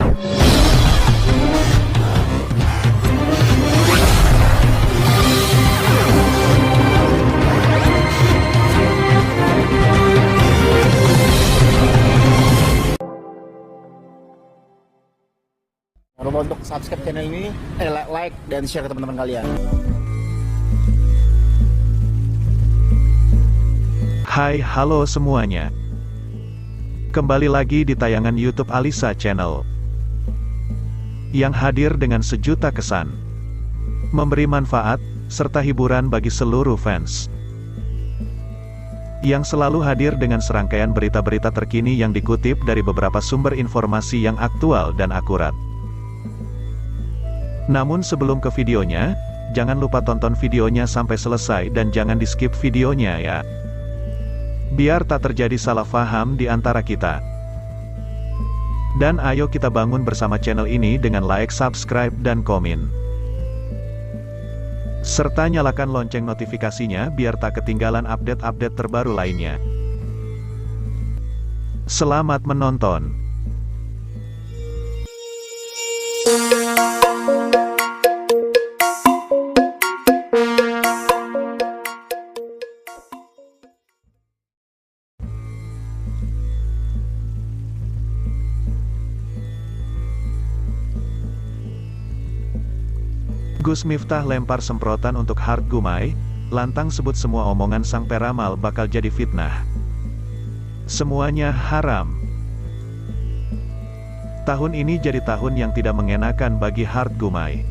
Jangan lupa untuk subscribe channel ini, like dan share ke teman-teman kalian. Hai, halo semuanya. Kembali lagi di tayangan YouTube Alisa Channel, yang hadir dengan sejuta kesan, memberi manfaat, serta hiburan bagi seluruh fans. Yang selalu hadir dengan serangkaian berita-berita terkini yang dikutip dari beberapa sumber informasi yang aktual dan akurat. Namun sebelum ke videonya, jangan lupa tonton videonya sampai selesai dan jangan di-skip videonya ya. Biar tak terjadi salah paham di antara kita. Dan ayo kita bangun bersama channel ini dengan like, subscribe, dan komen. Serta nyalakan lonceng notifikasinya biar tak ketinggalan update-update terbaru lainnya. Selamat menonton. Gus Miftah lempar semprotan untuk Hart Gumai, lantang sebut semua omongan sang peramal bakal jadi fitnah. Semuanya haram. Tahun ini jadi tahun yang tidak mengenakan bagi Hart Gumai.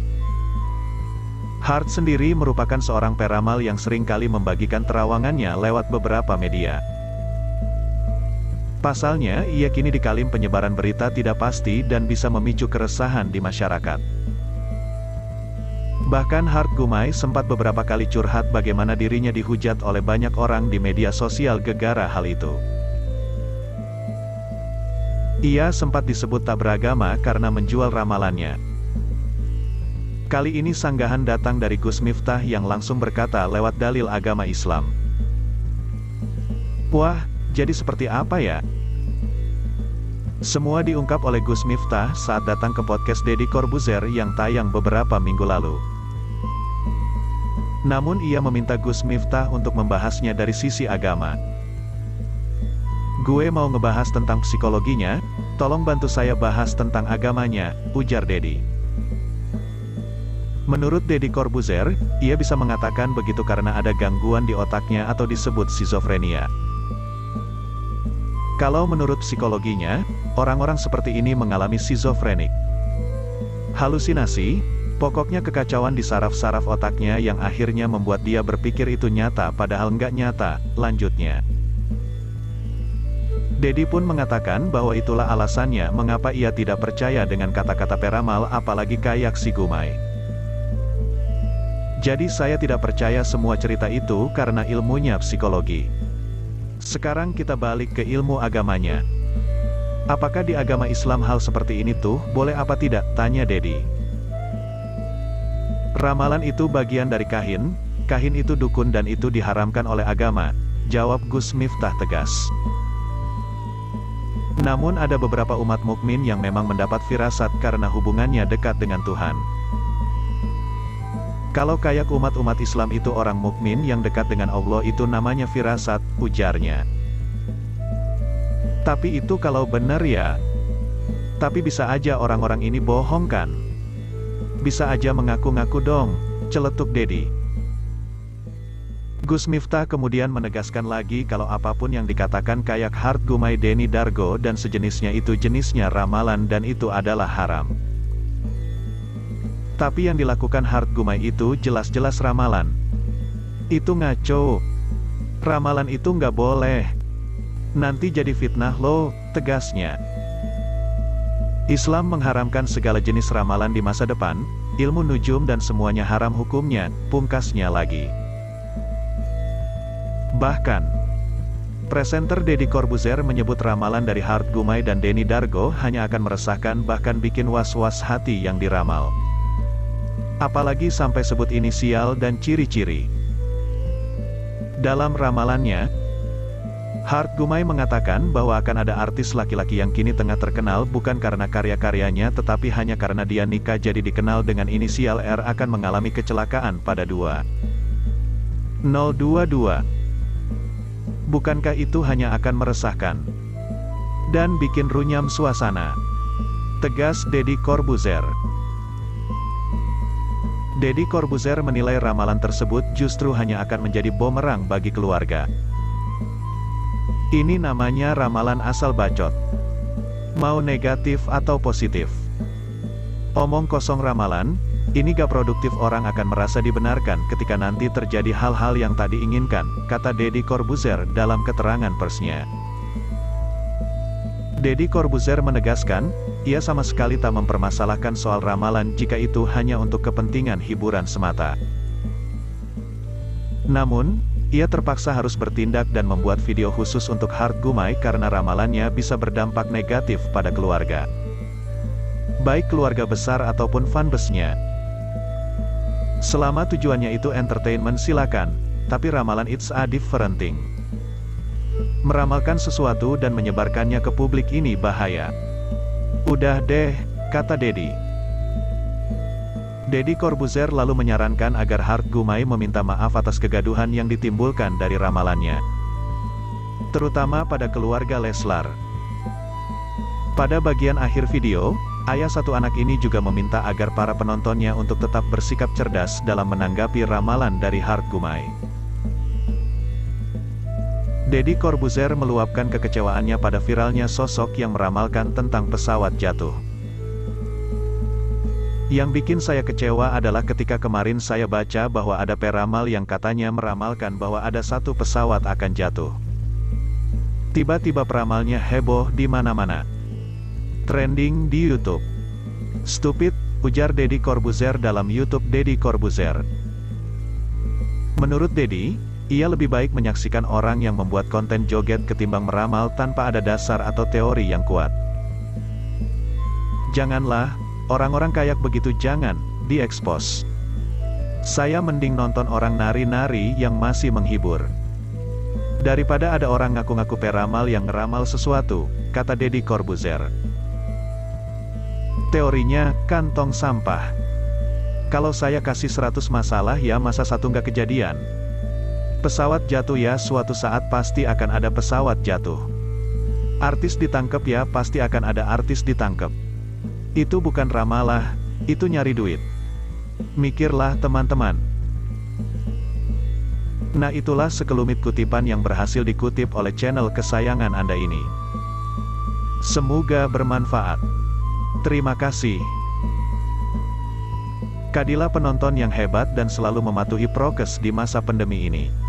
Hart sendiri merupakan seorang peramal yang seringkali membagikan terawangannya lewat beberapa media. Pasalnya, ia kini dikalim penyebaran berita tidak pasti dan bisa memicu keresahan di masyarakat. Bahkan Hart Gumai sempat beberapa kali curhat bagaimana dirinya dihujat oleh banyak orang di media sosial gegara hal itu. Ia sempat disebut tak beragama karena menjual ramalannya. Kali ini sanggahan datang dari Gus Miftah yang langsung berkata lewat dalil agama Islam. Wah, jadi seperti apa ya? Semua diungkap oleh Gus Miftah saat datang ke podcast Deddy Corbuzier yang tayang beberapa minggu lalu. Namun ia meminta Gus Miftah untuk membahasnya dari sisi agama. Gue mau ngebahas tentang psikologinya, tolong bantu saya bahas tentang agamanya, ujar Deddy. Menurut Deddy Corbuzier, ia bisa mengatakan begitu karena ada gangguan di otaknya atau disebut skizofrenia. Kalau menurut psikologinya, orang-orang seperti ini mengalami skizofrenik. Halusinasi, pokoknya kekacauan di saraf-saraf otaknya yang akhirnya membuat dia berpikir itu nyata padahal nggak nyata, lanjutnya. Deddy pun mengatakan bahwa itulah alasannya mengapa ia tidak percaya dengan kata-kata peramal apalagi kayak si Gumai. Jadi saya tidak percaya semua cerita itu karena ilmunya psikologi. Sekarang kita balik ke ilmu agamanya. Apakah di agama Islam hal seperti ini tuh boleh apa tidak? Tanya Deddy. Ramalan itu bagian dari kahin itu dukun dan itu diharamkan oleh agama, jawab Gus Miftah tegas. Namun ada beberapa umat mukmin yang memang mendapat firasat karena hubungannya dekat dengan Tuhan. Kalau kayak umat-umat Islam itu orang mukmin yang dekat dengan Allah itu namanya firasat, ujarnya. Tapi itu kalau benar ya. Tapi bisa aja orang-orang ini bohong kan? Bisa aja mengaku-ngaku dong, celetuk Deddy. Gus Miftah kemudian menegaskan lagi kalau apapun yang dikatakan kayak Hart Gumai, Denny Dargo dan sejenisnya itu jenisnya ramalan dan itu adalah haram. Tapi yang dilakukan Hart Gumai itu jelas-jelas ramalan. Itu ngaco. Ramalan itu nggak boleh. Nanti jadi fitnah loh, tegasnya. Islam mengharamkan segala jenis ramalan di masa depan, ilmu nujum dan semuanya haram hukumnya, pungkasnya lagi. Bahkan, presenter Deddy Corbuzier menyebut ramalan dari Hart Gumai dan Denny Dargo hanya akan meresahkan bahkan bikin was-was hati yang diramal. Apalagi sampai sebut inisial dan ciri-ciri. Dalam ramalannya, Hart Gumai mengatakan bahwa akan ada artis laki-laki yang kini tengah terkenal bukan karena karya-karyanya tetapi hanya karena dia nikah jadi dikenal dengan inisial R akan mengalami kecelakaan pada 2022. Bukankah itu hanya akan meresahkan dan bikin runyam suasana? Tegas Deddy Corbuzier. Deddy Corbuzier menilai ramalan tersebut justru hanya akan menjadi bumerang bagi keluarga. Ini namanya ramalan asal bacot. Mau negatif atau positif. Omong kosong ramalan, ini gak produktif, orang akan merasa dibenarkan ketika nanti terjadi hal-hal yang tak diinginkan, kata Deddy Corbuzier dalam keterangan persnya. Deddy Corbuzier menegaskan, ia sama sekali tak mempermasalahkan soal ramalan jika itu hanya untuk kepentingan hiburan semata. Namun, ia terpaksa harus bertindak dan membuat video khusus untuk Hart Gumai karena ramalannya bisa berdampak negatif pada keluarga. Baik keluarga besar ataupun fanbase-nya. Selama tujuannya itu entertainment silakan, tapi ramalan it's a different thing. Meramalkan sesuatu dan menyebarkannya ke publik ini bahaya. Udah deh, kata Deddy. Deddy Corbuzier lalu menyarankan agar Hart Gumai meminta maaf atas kegaduhan yang ditimbulkan dari ramalannya. Terutama pada keluarga Leslar. Pada bagian akhir video, ayah satu anak ini juga meminta agar para penontonnya untuk tetap bersikap cerdas dalam menanggapi ramalan dari Hart Gumai. Deddy Corbuzier meluapkan kekecewaannya pada viralnya sosok yang meramalkan tentang pesawat jatuh. Yang bikin saya kecewa adalah ketika kemarin saya baca bahwa ada peramal yang katanya meramalkan bahwa ada satu pesawat akan jatuh. Tiba-tiba peramalnya heboh di mana-mana. Trending di YouTube. Stupid, ujar Deddy Corbuzier dalam YouTube Deddy Corbuzier. Menurut Deddy, ia lebih baik menyaksikan orang yang membuat konten joget ketimbang meramal tanpa ada dasar atau teori yang kuat. Janganlah, orang-orang kayak begitu jangan diekspos. Saya mending nonton orang nari-nari yang masih menghibur. Daripada ada orang ngaku-ngaku peramal yang ngeramal sesuatu, kata Deddy Corbuzier. Teorinya, kantong sampah. Kalau saya kasih 100 masalah ya masa satu nggak kejadian. Pesawat jatuh ya suatu saat pasti akan ada pesawat jatuh. Artis ditangkap ya pasti akan ada artis ditangkap. Itu bukan ramalah, itu nyari duit. Mikirlah teman-teman. Nah itulah sekelumit kutipan yang berhasil dikutip oleh channel kesayangan Anda ini. Semoga bermanfaat. Terima kasih. Kadilah penonton yang hebat dan selalu mematuhi prokes di masa pandemi ini.